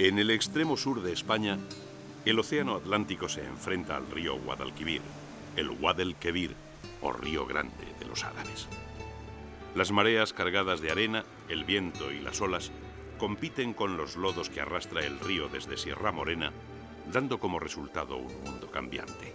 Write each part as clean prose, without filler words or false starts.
En el extremo sur de España, el océano Atlántico se enfrenta al río Guadalquivir, el Wad el-Kebir, o Río Grande de los árabes. Las mareas cargadas de arena, el viento y las olas compiten con los lodos que arrastra el río desde Sierra Morena, dando como resultado un mundo cambiante.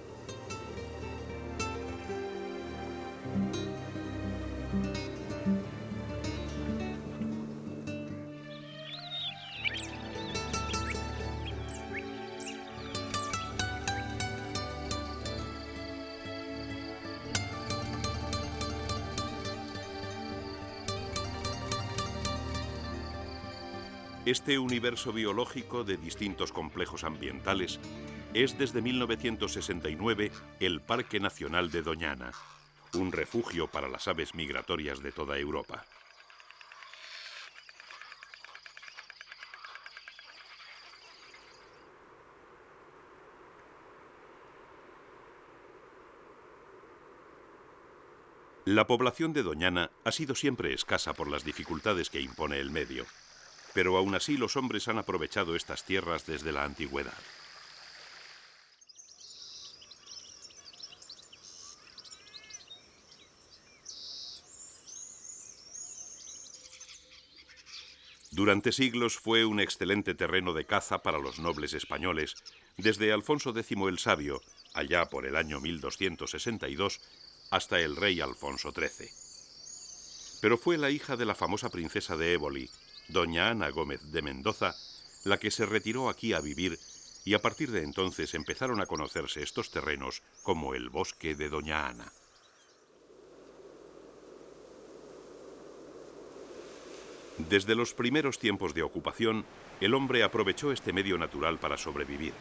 Este universo biológico de distintos complejos ambientales es desde 1969 el Parque Nacional de Doñana, un refugio para las aves migratorias de toda Europa. La población de Doñana ha sido siempre escasa por las dificultades que impone el medio. Pero aún así los hombres han aprovechado estas tierras desde la antigüedad. Durante siglos fue un excelente terreno de caza para los nobles españoles, desde Alfonso X el Sabio, allá por el año 1262, hasta el rey Alfonso XIII. Pero fue la hija de la famosa princesa de Éboli, doña Ana Gómez de Mendoza, la que se retiró aquí a vivir, y a partir de entonces empezaron a conocerse estos terrenos como el Bosque de Doña Ana. Desde los primeros tiempos de ocupación, el hombre aprovechó este medio natural para sobrevivir,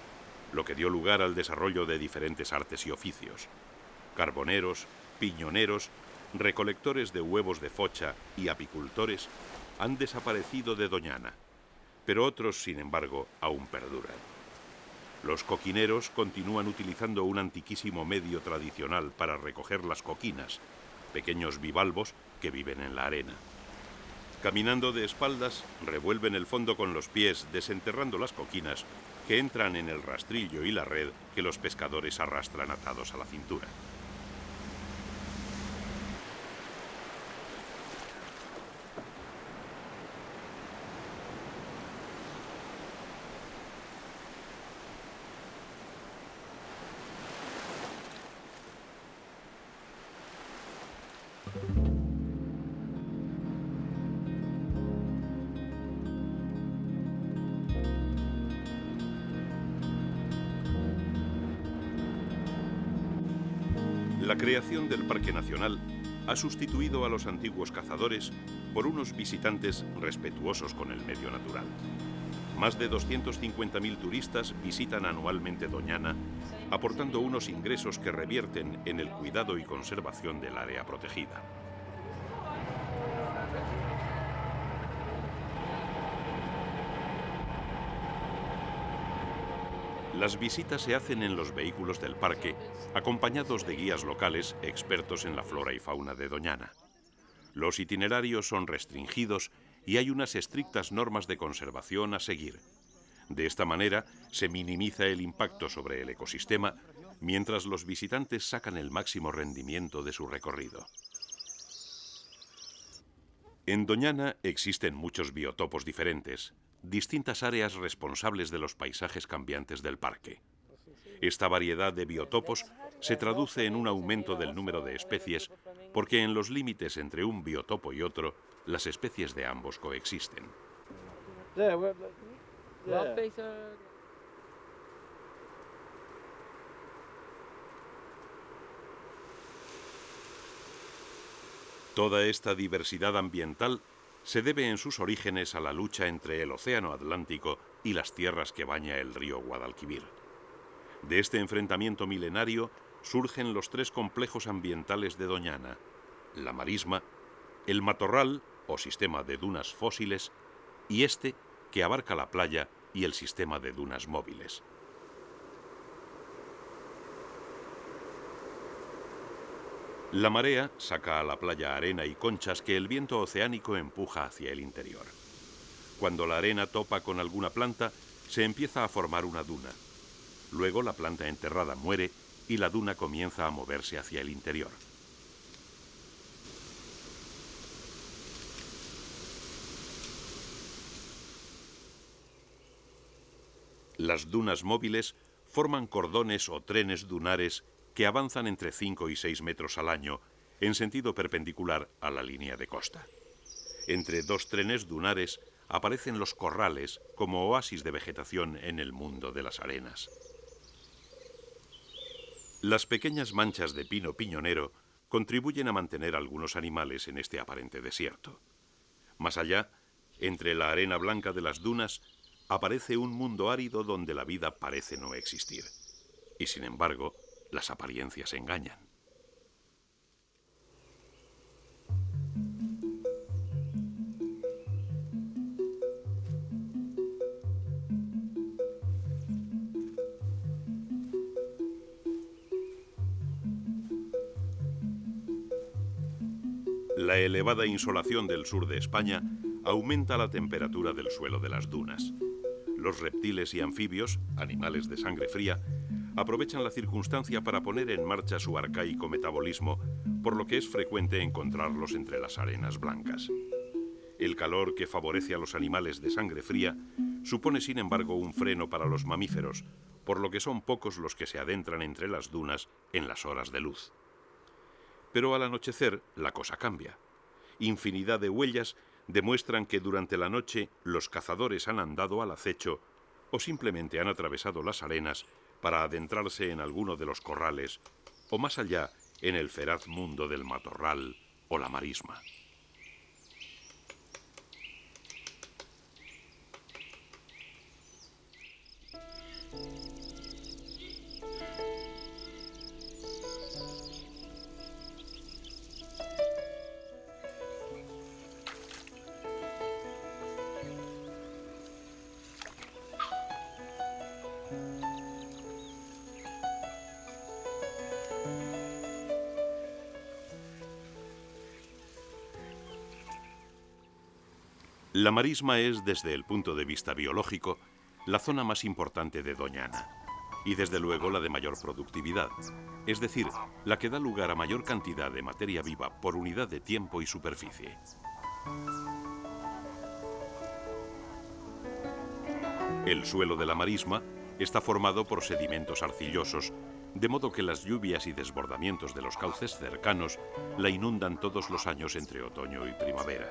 lo que dio lugar al desarrollo de diferentes artes y oficios. Carboneros, piñoneros, recolectores de huevos de focha y apicultores han desaparecido de Doñana, pero otros, sin embargo, aún perduran. Los coquineros continúan utilizando un antiquísimo medio tradicional para recoger las coquinas, pequeños bivalvos que viven en la arena. Caminando de espaldas, revuelven el fondo con los pies, desenterrando las coquinas que entran en el rastrillo y la red que los pescadores arrastran atados a la cintura. La creación del Parque Nacional ha sustituido a los antiguos cazadores por unos visitantes respetuosos con el medio natural. Más de 250.000 turistas visitan anualmente Doñana, aportando unos ingresos que revierten en el cuidado y conservación del área protegida. Las visitas se hacen en los vehículos del parque, acompañados de guías locales expertos en la flora y fauna de Doñana. Los itinerarios son restringidos y hay unas estrictas normas de conservación a seguir. De esta manera se minimiza el impacto sobre el ecosistema, mientras los visitantes sacan el máximo rendimiento de su recorrido. En Doñana existen muchos biotopos diferentes, distintas áreas responsables de los paisajes cambiantes del parque. Esta variedad de biotopos se traduce en un aumento del número de especies porque en los límites entre un biotopo y otro, las especies de ambos coexisten. Toda esta diversidad ambiental se debe en sus orígenes a la lucha entre el Océano Atlántico y las tierras que baña el río Guadalquivir. De este enfrentamiento milenario surgen los tres complejos ambientales de Doñana: la marisma, el matorral o sistema de dunas fósiles y este que abarca la playa y el sistema de dunas móviles. La marea saca a la playa arena y conchas que el viento oceánico empuja hacia el interior. Cuando la arena topa con alguna planta, se empieza a formar una duna. Luego la planta enterrada muere y la duna comienza a moverse hacia el interior. Las dunas móviles forman cordones o trenes dunares que avanzan entre 5 y 6 metros al año en sentido perpendicular a la línea de costa. Entre dos trenes dunares aparecen los corrales como oasis de vegetación en el mundo de las arenas. Las pequeñas manchas de pino piñonero contribuyen a mantener algunos animales en este aparente desierto. Más allá, entre la arena blanca de las dunas, aparece un mundo árido donde la vida parece no existir. Y sin embargo, las apariencias engañan. La elevada insolación del sur de España aumenta la temperatura del suelo de las dunas. Los reptiles y anfibios, animales de sangre fría, aprovechan la circunstancia para poner en marcha su arcaico metabolismo, por lo que es frecuente encontrarlos entre las arenas blancas. El calor que favorece a los animales de sangre fría supone, sin embargo, un freno para los mamíferos, por lo que son pocos los que se adentran entre las dunas en las horas de luz. Pero al anochecer, la cosa cambia. Infinidad de huellas demuestran que durante la noche los cazadores han andado al acecho o simplemente han atravesado las arenas para adentrarse en alguno de los corrales o más allá en el feraz mundo del matorral o la marisma. La marisma es, desde el punto de vista biológico, la zona más importante de Doñana y, desde luego, la de mayor productividad, es decir, la que da lugar a mayor cantidad de materia viva por unidad de tiempo y superficie. El suelo de la marisma está formado por sedimentos arcillosos, de modo que las lluvias y desbordamientos de los cauces cercanos la inundan todos los años entre otoño y primavera.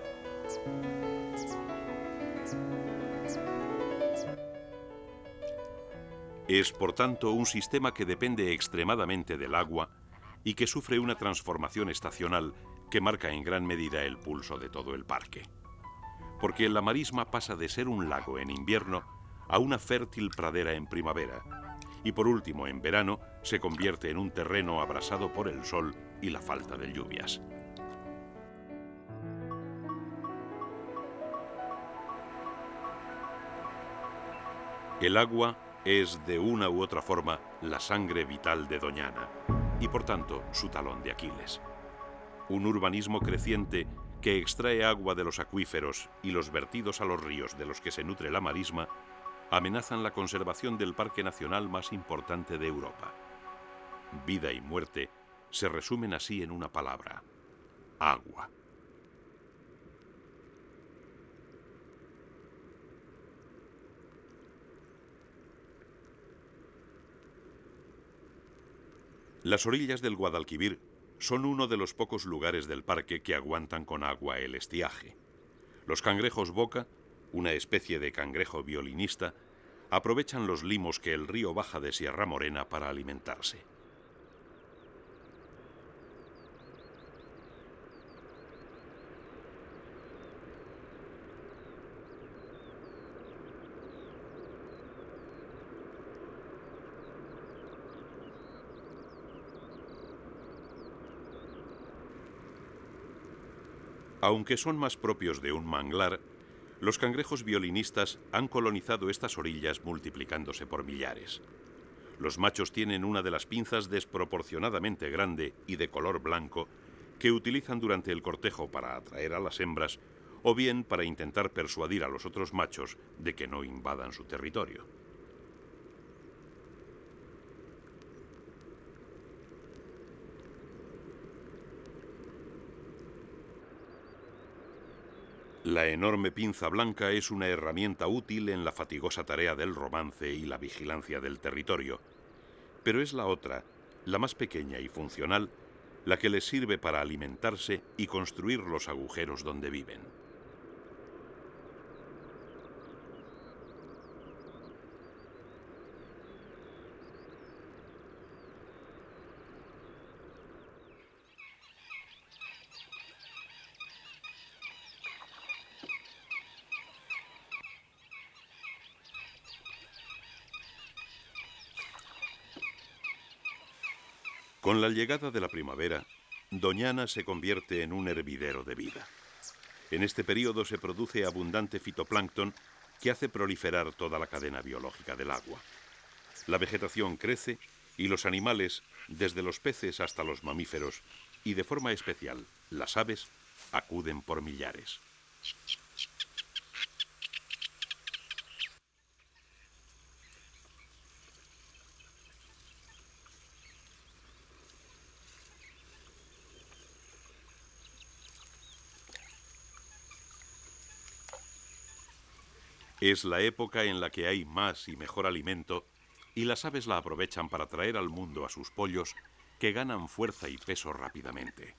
Es, por tanto, un sistema que depende extremadamente del agua y que sufre una transformación estacional que marca en gran medida el pulso de todo el parque. Porque la marisma pasa de ser un lago en invierno a una fértil pradera en primavera y, por último, en verano se convierte en un terreno abrasado por el sol y la falta de lluvias. El agua es, de una u otra forma, la sangre vital de Doñana y, por tanto, su talón de Aquiles. Un urbanismo creciente que extrae agua de los acuíferos y los vertidos a los ríos de los que se nutre la marisma amenazan la conservación del parque nacional más importante de Europa. Vida y muerte se resumen así en una palabra: agua. Las orillas del Guadalquivir son uno de los pocos lugares del parque que aguantan con agua el estiaje. Los cangrejos boca, una especie de cangrejo violinista, aprovechan los limos que el río baja de Sierra Morena para alimentarse. Aunque son más propios de un manglar, los cangrejos violinistas han colonizado estas orillas multiplicándose por millares. Los machos tienen una de las pinzas desproporcionadamente grande y de color blanco que utilizan durante el cortejo para atraer a las hembras o bien para intentar persuadir a los otros machos de que no invadan su territorio. La enorme pinza blanca es una herramienta útil en la fatigosa tarea del romance y la vigilancia del territorio, pero es la otra, la más pequeña y funcional, la que les sirve para alimentarse y construir los agujeros donde viven. Con la llegada de la primavera, Doñana se convierte en un hervidero de vida. En este periodo se produce abundante fitoplancton que hace proliferar toda la cadena biológica del agua. La vegetación crece y los animales, desde los peces hasta los mamíferos, y de forma especial las aves, acuden por millares. Es la época en la que hay más y mejor alimento y las aves la aprovechan para traer al mundo a sus pollos que ganan fuerza y peso rápidamente.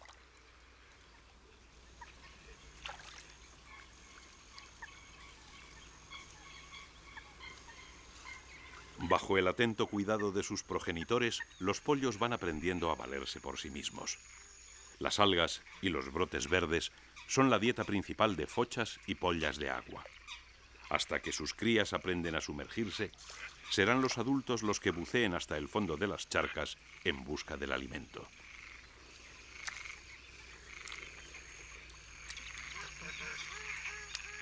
Bajo el atento cuidado de sus progenitores, los pollos van aprendiendo a valerse por sí mismos. Las algas y los brotes verdes son la dieta principal de fochas y pollas de agua. Hasta que sus crías aprenden a sumergirse, serán los adultos los que buceen hasta el fondo de las charcas en busca del alimento.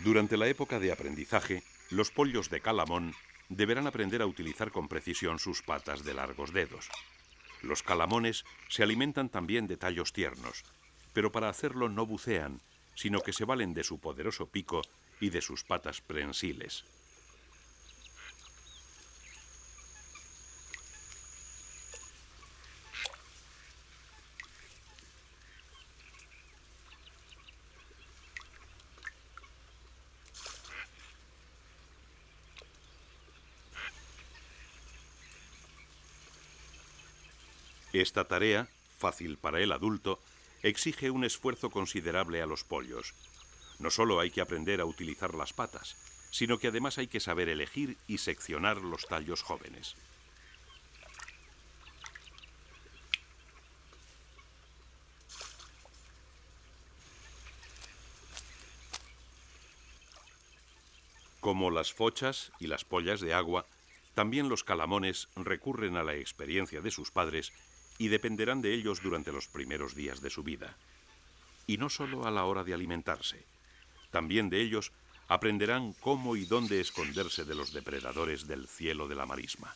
Durante la época de aprendizaje, los pollos de Calamón deberán aprender a utilizar con precisión sus patas de largos dedos. Los calamones se alimentan también de tallos tiernos, pero para hacerlo no bucean, sino que se valen de su poderoso pico y de sus patas prensiles. Esta tarea, fácil para el adulto, exige un esfuerzo considerable a los pollos. No solo hay que aprender a utilizar las patas, sino que además hay que saber elegir y seccionar los tallos jóvenes. Como las fochas y las pollas de agua, también los calamones recurren a la experiencia de sus padres y dependerán de ellos durante los primeros días de su vida. Y no solo a la hora de alimentarse. También de ellos aprenderán cómo y dónde esconderse de los depredadores del cielo de la marisma.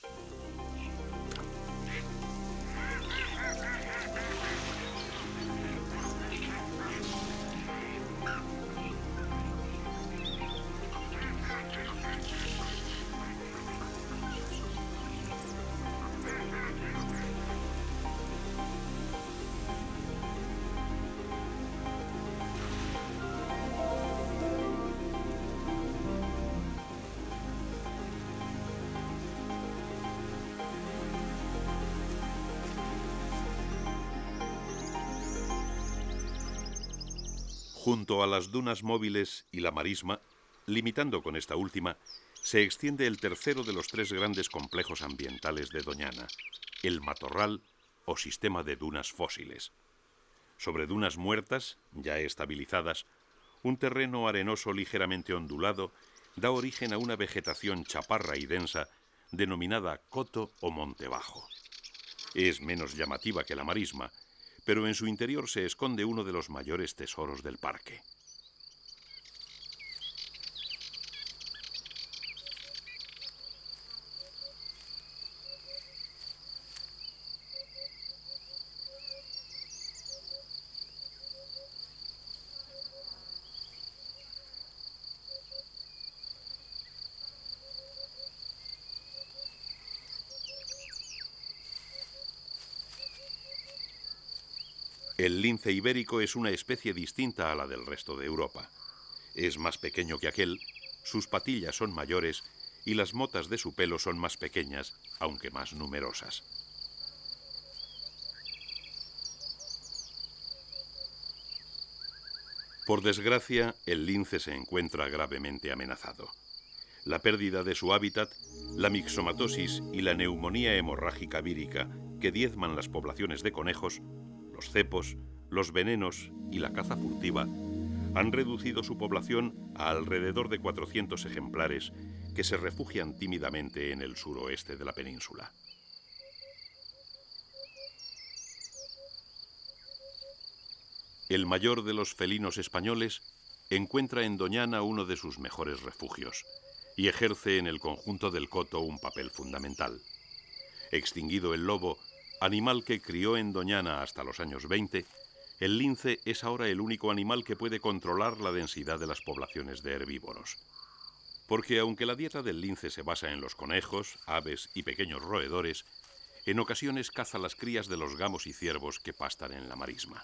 Junto a las dunas móviles y la marisma, limitando con esta última, se extiende el tercero de los tres grandes complejos ambientales de Doñana, el matorral o sistema de dunas fósiles. Sobre dunas muertas, ya estabilizadas, un terreno arenoso ligeramente ondulado da origen a una vegetación chaparra y densa denominada coto o monte bajo. Es menos llamativa que la marisma, pero en su interior se esconde uno de los mayores tesoros del parque. El lince ibérico es una especie distinta a la del resto de Europa. Es más pequeño que aquel, sus patillas son mayores y las motas de su pelo son más pequeñas, aunque más numerosas. Por desgracia, el lince se encuentra gravemente amenazado. La pérdida de su hábitat, la mixomatosis y la neumonía hemorrágica vírica que diezman las poblaciones de conejos, los cepos, los venenos y la caza furtiva han reducido su población a alrededor de 400 ejemplares que se refugian tímidamente en el suroeste de la península. El mayor de los felinos españoles encuentra en Doñana uno de sus mejores refugios y ejerce en el conjunto del coto un papel fundamental. Extinguido el lobo, animal que crió en Doñana hasta los años 20, el lince es ahora el único animal que puede controlar la densidad de las poblaciones de herbívoros. Porque aunque la dieta del lince se basa en los conejos, aves y pequeños roedores, en ocasiones caza las crías de los gamos y ciervos que pastan en la marisma.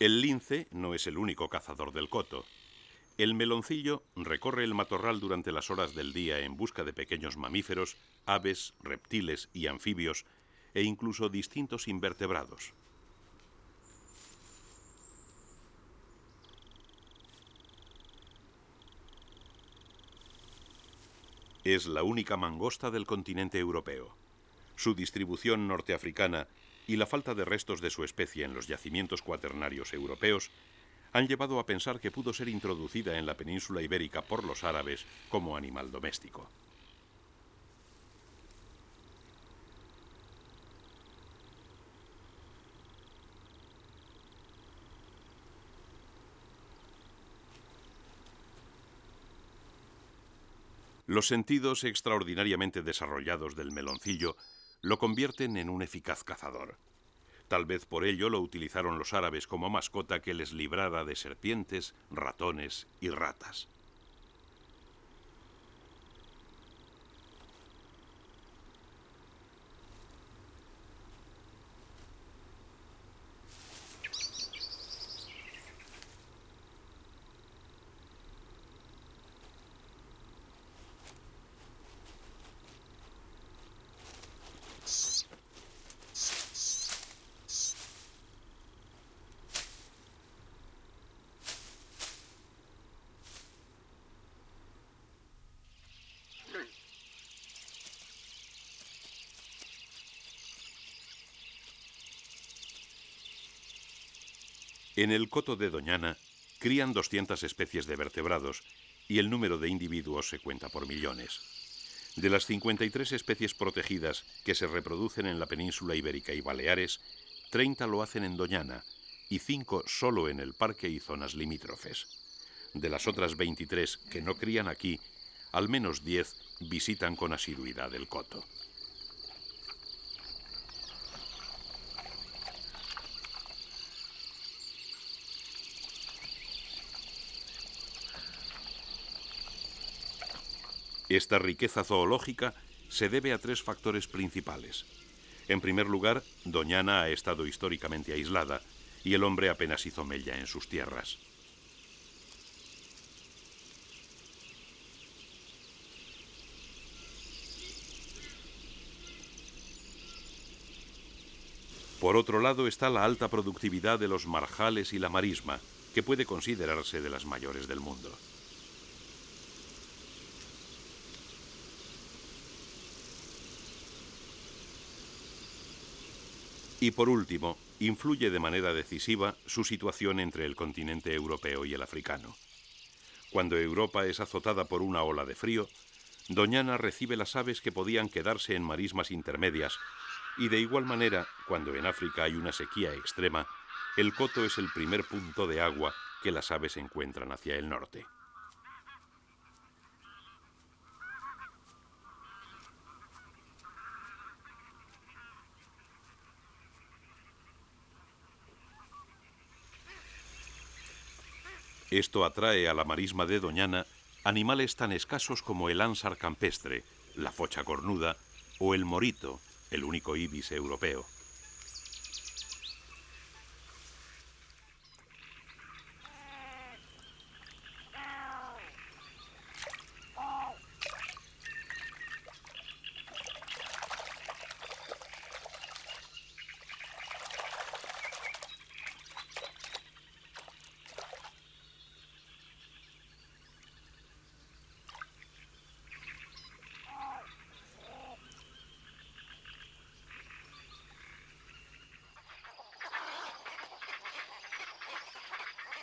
El lince no es el único cazador del coto. El meloncillo recorre el matorral durante las horas del día en busca de pequeños mamíferos, aves, reptiles y anfibios, e incluso distintos invertebrados. Es la única mangosta del continente europeo. Su distribución norteafricana y la falta de restos de su especie en los yacimientos cuaternarios europeos han llevado a pensar que pudo ser introducida en la península ibérica por los árabes como animal doméstico. Los sentidos extraordinariamente desarrollados del meloncillo lo convierten en un eficaz cazador. Tal vez por ello lo utilizaron los árabes como mascota que les librara de serpientes, ratones y ratas. En el coto de Doñana crían 200 especies de vertebrados y el número de individuos se cuenta por millones. De las 53 especies protegidas que se reproducen en la península ibérica y Baleares, 30 lo hacen en Doñana y 5 solo en el parque y zonas limítrofes. De las otras 23 que no crían aquí, al menos 10 visitan con asiduidad el coto. Esta riqueza zoológica se debe a tres factores principales: En primer lugar, Doñana ha estado históricamente aislada y el hombre apenas hizo mella en sus tierras. Por otro lado está la alta productividad de los marjales y la marisma, que puede considerarse de las mayores del mundo. Y por último, influye de manera decisiva su situación entre el continente europeo y el africano. Cuando Europa es azotada por una ola de frío, Doñana recibe las aves que podían quedarse en marismas intermedias, y de igual manera, cuando en África hay una sequía extrema, el coto es el primer punto de agua que las aves encuentran hacia el norte. Esto atrae a la marisma de Doñana animales tan escasos como el ánsar campestre, la focha cornuda o el morito, el único ibis europeo.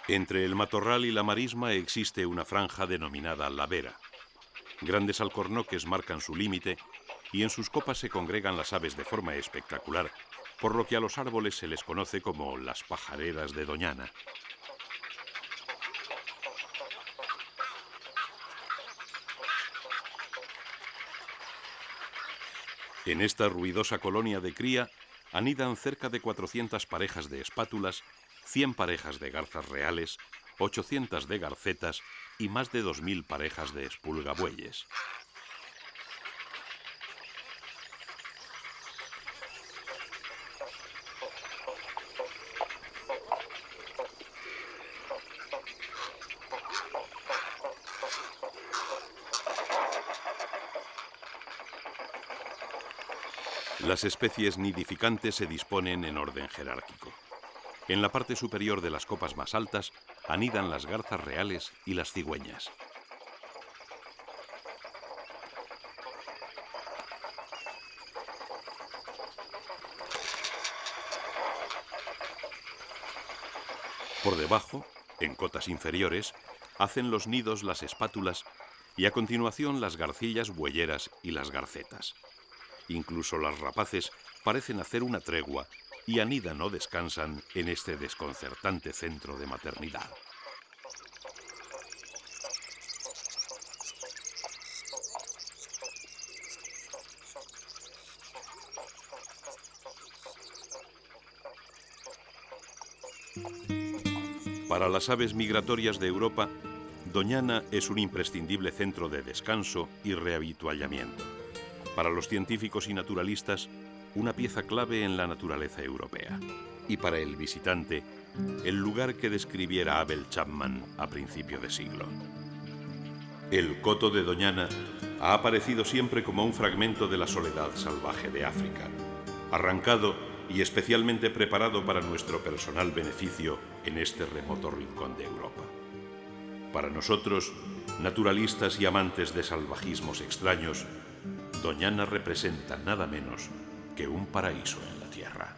Entre el matorral y la marisma existe una franja denominada lavera. Grandes alcornoques marcan su límite y en sus copas se congregan las aves de forma espectacular, por lo que a los árboles se les conoce como las pajareras de Doñana. En esta ruidosa colonia de cría anidan cerca de 400 parejas de espátulas, 100 parejas de garzas reales, 800 de garcetas y más de 2000 parejas de espulgabueyes. Las especies nidificantes se disponen en orden jerárquico. En la parte superior de las copas más altas anidan las garzas reales y las cigüeñas. Por debajo, en cotas inferiores, hacen los nidos las espátulas y a continuación las garcillas bueyeras y las garcetas. Incluso las rapaces parecen hacer una tregua y anidan o descansan en este desconcertante centro de maternidad. Para las aves migratorias de Europa, Doñana es un imprescindible centro de descanso y reavituallamiento. Para los científicos y naturalistas, una pieza clave en la naturaleza europea. Y para el visitante, el lugar que describiera Abel Chapman a principio de siglo. El coto de Doñana ha aparecido siempre como un fragmento de la soledad salvaje de África, arrancado y especialmente preparado para nuestro personal beneficio en este remoto rincón de Europa. Para nosotros, naturalistas y amantes de salvajismos extraños, Doñana representa nada menos que un paraíso en la tierra.